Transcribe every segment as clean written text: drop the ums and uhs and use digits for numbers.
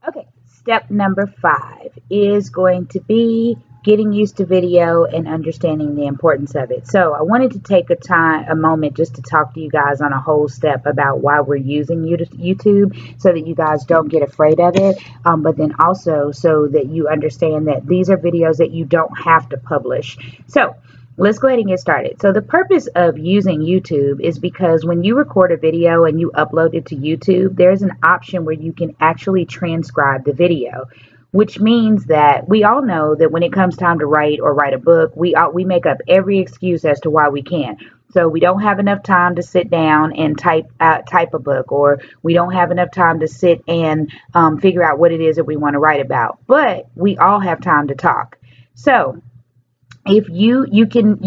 Okay, step number 5 is going to be getting used to video and understanding the importance of it. So I wanted to take a moment just to talk to you guys on a whole step about why we're using YouTube so that you guys don't get afraid of it, but then also so that you understand that these are videos that you don't have to publish. So let's go ahead and get started. So the purpose of using YouTube is because when you record a video and you upload it to YouTube, there's an option where you can actually transcribe the video, which means that we all know that when it comes time to write a book, we make up every excuse as to why we can't. So we don't have enough time to sit down and type a book, or we don't have enough time to sit and figure out what it is that we want to write about. But we all have time to talk. So if you can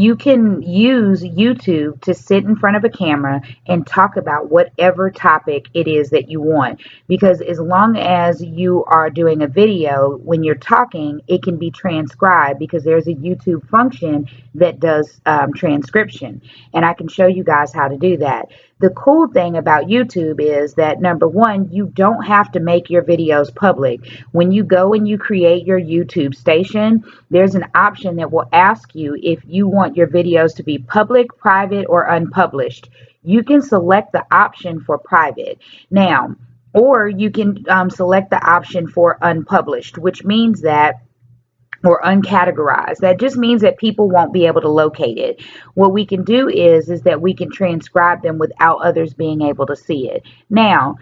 use YouTube to sit in front of a camera and talk about whatever topic it is that you want, because as long as you are doing a video, when you're talking it can be transcribed because there's a YouTube function that does transcription, and I can show you guys how to do that. The cool thing about YouTube is that, number one, you don't have to make your videos public. When you go and you create your YouTube station, there's an option that will ask you if you want your videos to be public, private, or unpublished. You can select the option for private now, or you can select the option for unpublished, which means that, or uncategorized. That just means that people won't be able to locate it. What we can do is that we can transcribe them without others being able to see it. Now,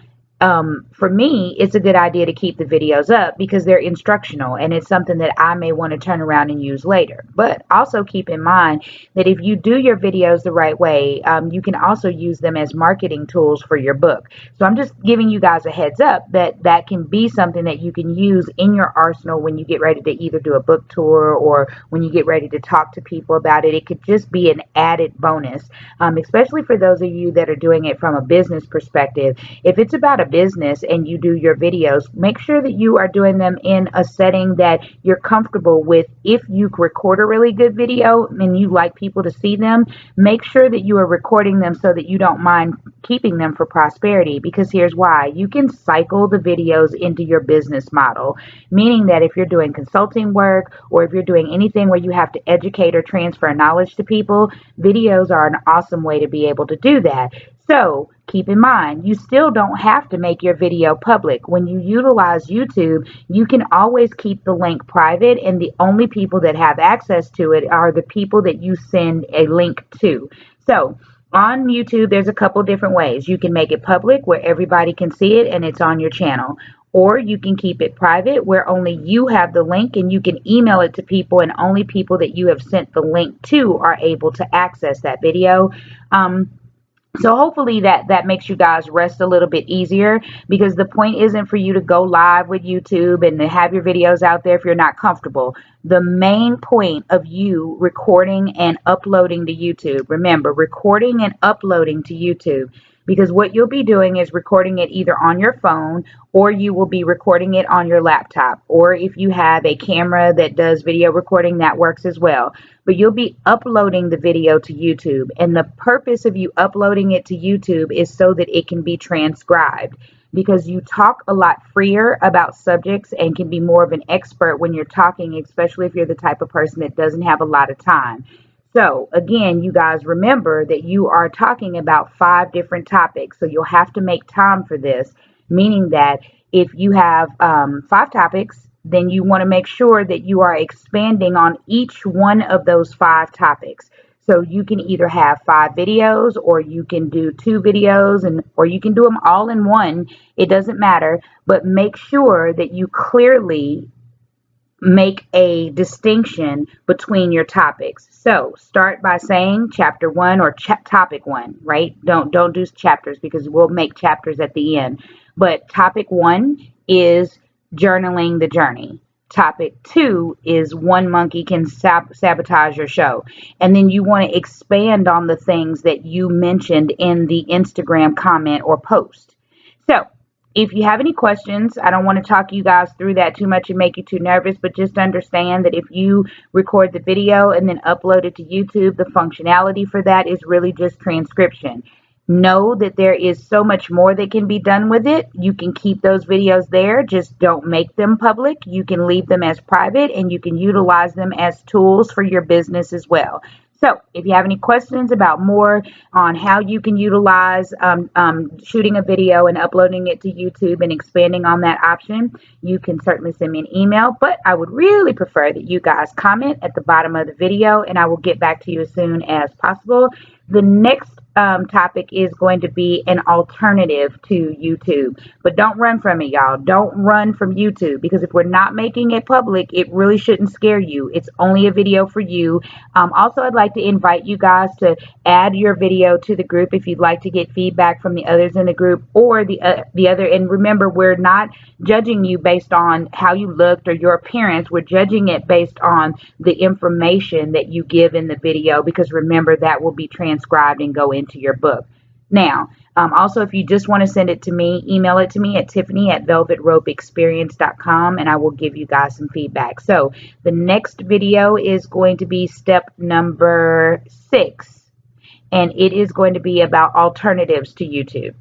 for me, it's a good idea to keep the videos up because they're instructional and it's something that I may want to turn around and use later. But also keep in mind that if you do your videos the right way, you can also use them as marketing tools for your book. So I'm just giving you guys a heads up that that can be something that you can use in your arsenal when you get ready to either do a book tour or when you get ready to talk to people about it. It could just be an added bonus, especially for those of you that are doing it from a business perspective. If it's about a business and you do your videos, make sure that you are doing them in a setting that you're comfortable with. If you record a really good video and you like people to see them, make sure that you are recording them so that you don't mind keeping them for prosperity, because here's why. You can cycle the videos into your business model, meaning that if you're doing consulting work or if you're doing anything where you have to educate or transfer knowledge to people, videos are an awesome way to be able to do that. So keep in mind, you still don't have to make your video public. When you utilize YouTube, you can always keep the link private, and the only people that have access to it are the people that you send a link to. So on YouTube, there's a couple different ways. You can make it public where everybody can see it and it's on your channel. Or you can keep it private where only you have the link and you can email it to people, and only people that you have sent the link to are able to access that video. So hopefully that makes you guys rest a little bit easier, because the point isn't for you to go live with YouTube and to have your videos out there if you're not comfortable. The main point of you recording and uploading to YouTube, remember, recording and uploading to YouTube, because what you'll be doing is recording it either on your phone or you will be recording it on your laptop, or if you have a camera that does video recording, that works as well. But you'll be uploading the video to YouTube, and the purpose of you uploading it to YouTube is so that it can be transcribed, because you talk a lot freer about subjects and can be more of an expert when you're talking, especially if you're the type of person that doesn't have a lot of time. So again, you guys remember that you are talking about 5 different topics, so you'll have to make time for this, meaning that if you have 5 topics, then you want to make sure that you are expanding on each one of those 5 topics. So you can either have 5 videos, or you can do 2 videos, or you can do them all in one. It doesn't matter, but make sure that you clearly make a distinction between your topics. So start by saying chapter 1 or topic 1, right? Don't do chapters, because we'll make chapters at the end. But topic 1 is journaling the journey. Topic 2 is one monkey can sabotage your show. And then you want to expand on the things that you mentioned in the Instagram comment or post. So if you have any questions, I don't want to talk you guys through that too much and make you too nervous, but just understand that if you record the video and then upload it to YouTube, the functionality for that is really just transcription. Know that there is so much more that can be done with it. You can keep those videos there, just don't make them public. You can leave them as private, and you can utilize them as tools for your business as well. So if you have any questions about more on how you can utilize shooting a video and uploading it to YouTube and expanding on that option, you can certainly send me an email. But I would really prefer that you guys comment at the bottom of the video, and I will get back to you as soon as possible. The next topic is going to be an alternative to YouTube. But don't run from it, y'all. Don't run from YouTube, because if we're not making it public, it really shouldn't scare you. It's only a video for you. Also, I'd like to invite you guys to add your video to the group if you'd like to get feedback from the others in the group, or the other. And remember, we're not judging you based on how you looked or your appearance. We're judging it based on the information that you give in the video, because remember, that will be transcribed and go into your book. Now, also, if you just want to send it to me, email it to me at Tiffany@velvetropeexperience.com, and I will give you guys some feedback. So the next video is going to be step number 6, and it is going to be about alternatives to YouTube.